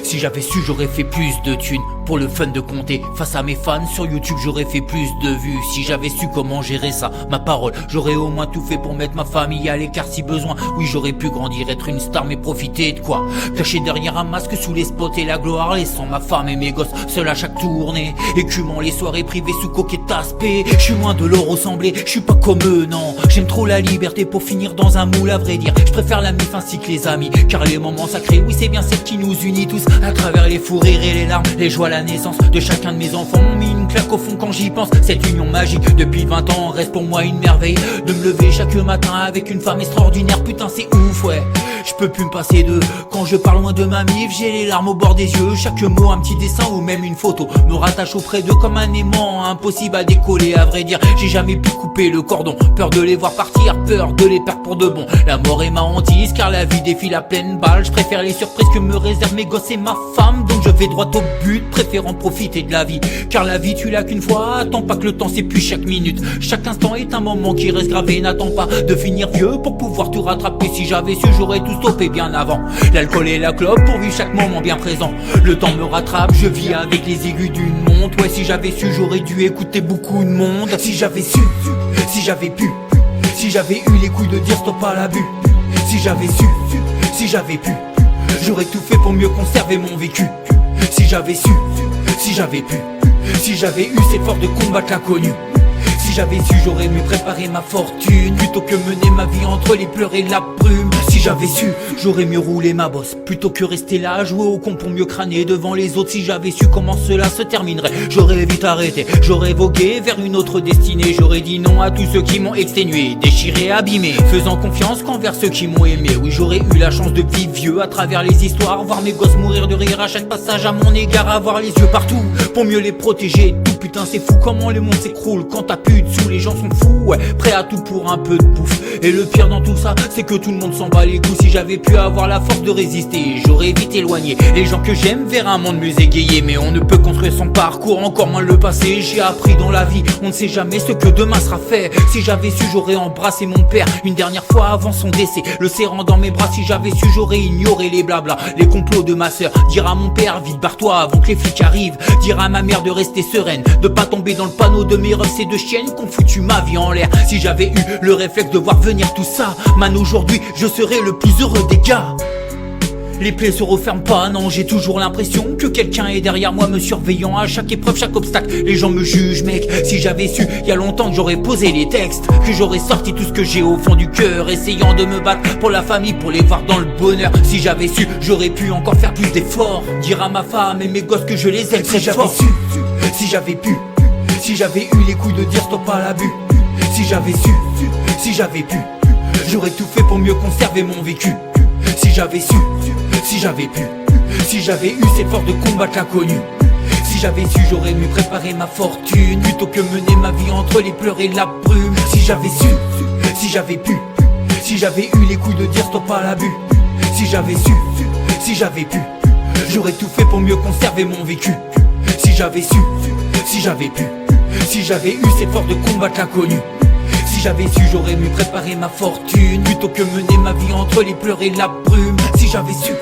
Si j'avais su, j'aurais fait plus de thunes pour le fun de compter. Face à mes fans sur YouTube, j'aurais fait plus de vues. Si j'avais su comment gérer ça, ma parole, j'aurais au moins tout fait pour mettre ma famille à l'écart si besoin. Oui, j'aurais pu grandir, être une star, mais profiter de quoi? Caché derrière un masque sous les spots et la gloire, laissant ma femme et mes gosses seuls à chaque tournée, écumant les soirées privées sous coquette aspect. Je suis loin de leur ressembler, je suis pas comme eux, non. J'aime trop la liberté pour finir dans un moule, à vrai dire. Je préfère la mif ainsi que les amis, car les moments sacrés, oui, c'est bien celle qui nous unit tous. À travers les fous rires et les larmes, les joies, la naissance de chacun de mes enfants m'ont mis une claque au fond quand j'y pense. Cette union magique depuis 20 ans reste pour moi une merveille. De me lever chaque matin avec une femme extraordinaire, putain c'est ouf, ouais. Je peux plus me passer d'eux. Quand je parle loin de ma mif, j'ai les larmes au bord des yeux. Chaque mot, un petit dessin ou même une photo me rattache auprès d'eux comme un aimant, impossible à décoller. À vrai dire, j'ai jamais pu couper le cordon. Peur de les voir partir, peur de les perdre pour de bon. La mort est ma hantise car la vie défile à pleine balle. Je préfère les surprises que me réservent mes gosses et ma femme. Donc je vais droit au but, préférant profiter de la vie. Car la vie tu l'as qu'une fois, attends pas que le temps s'épuise chaque minute. Chaque instant est un moment qui reste gravé. N'attends pas de finir vieux pour pouvoir tout rattraper. Si j'avais su, j'aurais tout stoppé bien avant. L'alcool et la clope pour vivre chaque moment bien présent. Le temps me rattrape, je vis avec les aigus d'une montre. Ouais, si j'avais su, j'aurais dû écouter beaucoup de monde. Si j'avais su, si j'avais pu, si j'avais eu les couilles de dire stop à l'abus. Si j'avais su, si j'avais pu, j'aurais tout fait pour mieux conserver mon vécu. Si j'avais su, si j'avais pu, si j'avais eu cette force de combattre l'inconnu. Si j'avais su, j'aurais mieux préparé ma fortune plutôt que mener ma vie entre les pleurs et la brume. Si j'avais su, j'aurais mieux roulé ma bosse plutôt que rester là à jouer au con pour mieux crâner devant les autres. Si j'avais su comment cela se terminerait, j'aurais vite arrêté, j'aurais vogué vers une autre destinée. J'aurais dit non à tous ceux qui m'ont exténué, déchiré, abîmé, faisant confiance qu'envers ceux qui m'ont aimé. Oui, j'aurais eu la chance de vivre vieux à travers les histoires, voir mes gosses mourir de rire à chaque passage à mon égard, avoir les yeux partout pour mieux les protéger. Tout putain c'est fou comment le monde s'écroule quand t'as plus de sous, les gens sont fous, ouais, prêts à tout pour un peu de bouffe. Et le pire dans tout ça, c'est que tout le monde s'en bat les couilles. Si j'avais pu avoir la force de résister, j'aurais vite éloigné les gens que j'aime vers un monde mieux égayé. Mais on ne peut construire son parcours, encore moins le passé. J'ai appris dans la vie, on ne sait jamais ce que demain sera fait. Si j'avais su, j'aurais embrassé mon père une dernière fois avant son décès, le serrant dans mes bras. Si j'avais su, j'aurais ignoré les blablas, les complots de ma sœur. Dire à mon père, vite barre-toi avant que les flics arrivent. Dire à ma mère de rester sereine, de pas tomber dans le panneau de mes refs, ces deux chiennes qu'on foutu ma vie en l'air. Si j'avais eu le réflexe de voir venir tout ça, man, aujourd'hui je serais le plus heureux des gars. Les plaies se referment pas, non, j'ai toujours l'impression que quelqu'un est derrière moi me surveillant à chaque épreuve, chaque obstacle. Les gens me jugent, mec. Si j'avais su, y a longtemps que j'aurais posé les textes, que j'aurais sorti tout ce que j'ai au fond du cœur, essayant de me battre pour la famille, pour les voir dans le bonheur. Si j'avais su, j'aurais pu encore faire plus d'efforts, dire à ma femme et mes gosses que je les aime très fort. Si j'avais su, si j'avais pu, si j'avais eu les couilles de dire stop à l'abus. Si j'avais su, si j'avais pu, j'aurais tout fait pour mieux conserver mon vécu. Si j'avais su, si j'avais pu, si j'avais eu cette force de combattre l'inconnu. Si j'avais su, j'aurais mieux préparé ma fortune plutôt que mener ma vie entre les pleurs et la brume. Si j'avais su, si j'avais pu, si j'avais eu les couilles de dire stop à l'abus. Si j'avais su, si j'avais pu, j'aurais tout fait pour mieux conserver mon vécu. Si j'avais su, si j'avais pu, si j'avais eu cette force de combattre l'inconnu. Si j'avais su, j'aurais mieux préparé ma fortune plutôt que mener ma vie entre les pleurs et la brume. Si j'avais su